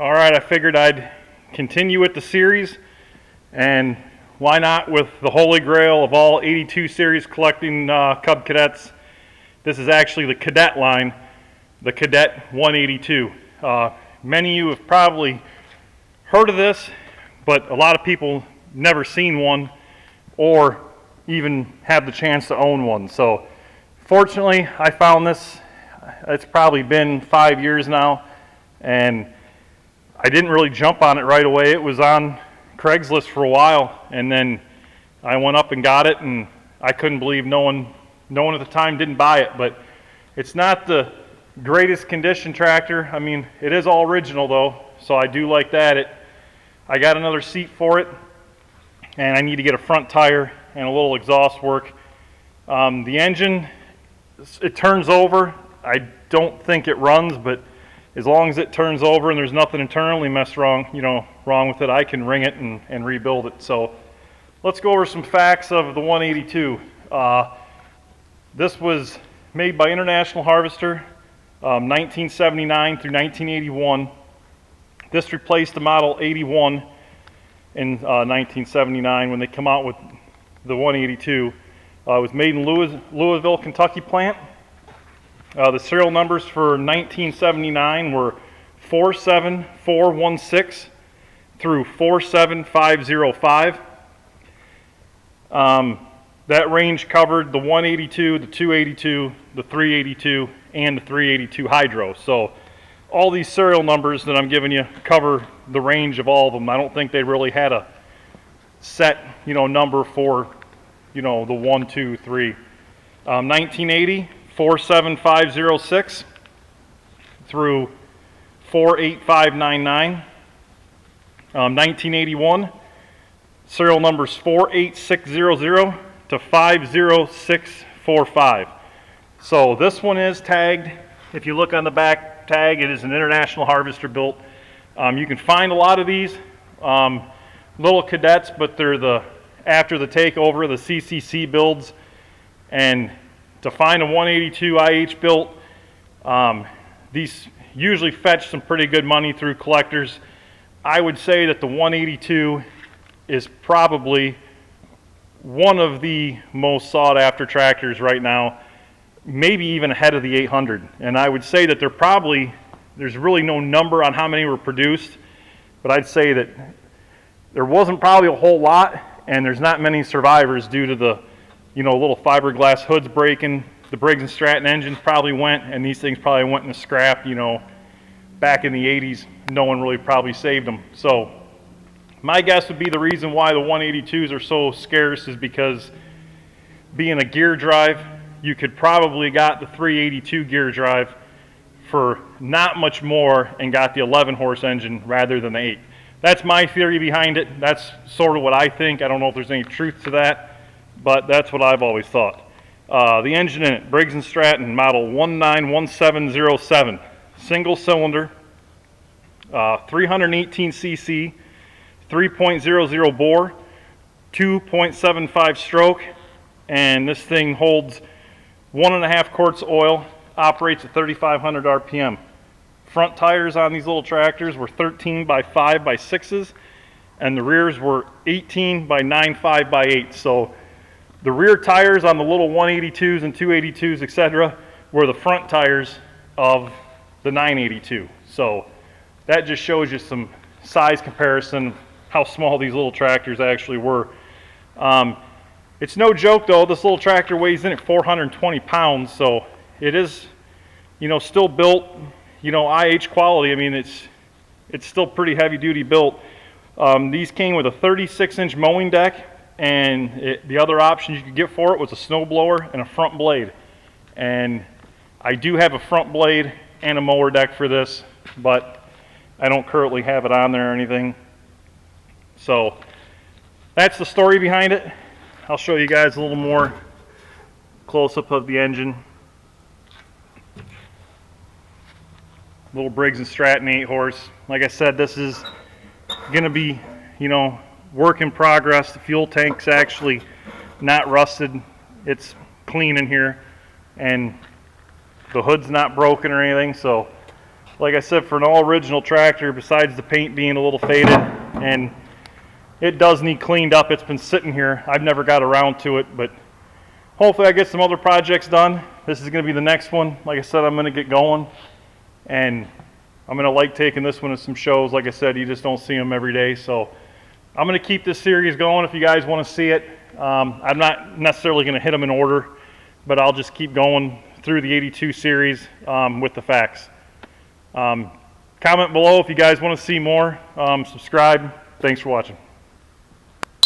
All right, I figured I'd continue with the series, and why not with the holy grail of all 82 series collecting Cub Cadets. This is actually the Cadet line, the Cadet 182. Many of you have probably heard of this, but a lot of people never seen one or even have the chance to own one. So fortunately, I found this. It's probably been 5 years now, and I didn't really jump on it right away. It was on Craigslist for a while, and then I went up and got it, and I couldn't believe no one at the time didn't buy it. But it's not the greatest condition tractor. I mean, it is all original though, so I do like that. I got another seat for it, and I need to get a front tire and a little exhaust work. The engine, it turns over. I don't think it runs, but as long as it turns over and there's nothing internally wrong with it, I can ring it and rebuild it. So let's go over some facts of the 182. This was made by International Harvester, 1979 through 1981. This replaced the Model 81 in 1979 when they come out with the 182. It was made in Louisville, Kentucky plant. The serial numbers for 1979 were 47416 through 47505. That range covered the 182, the 282, the 382, and the 382 Hydro. So all these serial numbers that I'm giving you cover the range of all of them. I don't think they really had a set, number for, the 1, 2, 3. 1980. 47506 through 48599. 1981, serial numbers 48600 to 50645. So this one is tagged. If you look on the back tag, it is an International Harvester built. You can find a lot of these little Cadets, but they're after the takeover, the CCC builds, and to find a 182 IH built, these usually fetch some pretty good money through collectors. I would say that the 182 is probably one of the most sought after tractors right now, maybe even ahead of the 800. And I would say that there's really no number on how many were produced, but I'd say that there wasn't probably a whole lot, and there's not many survivors due to the little fiberglass hoods breaking. The Briggs & Stratton engines probably went, and these things probably went in the scrap, back in the 80s. No one really probably saved them. So my guess would be the reason why the 182s are so scarce is because being a gear drive, you could probably got the 382 gear drive for not much more and got the 11 horse engine rather than the 8. That's my theory behind it. That's sort of what I think. I don't know if there's any truth to that, but that's what I've always thought. The engine in it, Briggs & Stratton model 191707, single cylinder, 318 cc, 3.00 bore, 2.75 stroke, and this thing holds 1.5 quarts of oil, operates at 3,500 RPM. Front tires on these little tractors were 13 by 5 by 6s, and the rears were 18 by 9 5 by 8. So the rear tires on the little 182s and 282s, etc., were the front tires of the 982. So that just shows you some size comparison, how small these little tractors actually were. It's no joke though, this little tractor weighs in at 420 pounds, so it is, still built, IH quality. I mean, it's still pretty heavy duty built. These came with a 36-inch mowing deck, and the other option you could get for it was a snow blower and a front blade. And I do have a front blade and a mower deck for this, but I don't currently have it on there or anything. So that's the story behind it. I'll show you guys a little more close-up of the engine. Little Briggs & Stratton 8-horse. Like I said, this is going to be, work in progress. The fuel tank's actually not rusted. It's clean in here, and the hood's not broken or anything, so like I said, for an all original tractor, besides the paint being a little faded, and it does need cleaned up. It's been sitting here. I've never got around to it, but hopefully I get some other projects done. This is going to be the next one. Like I said, I'm going to get going, and I'm going to like taking this one to some shows. Like I said, you just don't see them every day, so I'm going to keep this series going if you guys want to see it. I'm not necessarily going to hit them in order, but I'll just keep going through the 82 series with the facts. Comment below if you guys want to see more. Subscribe. Thanks for watching.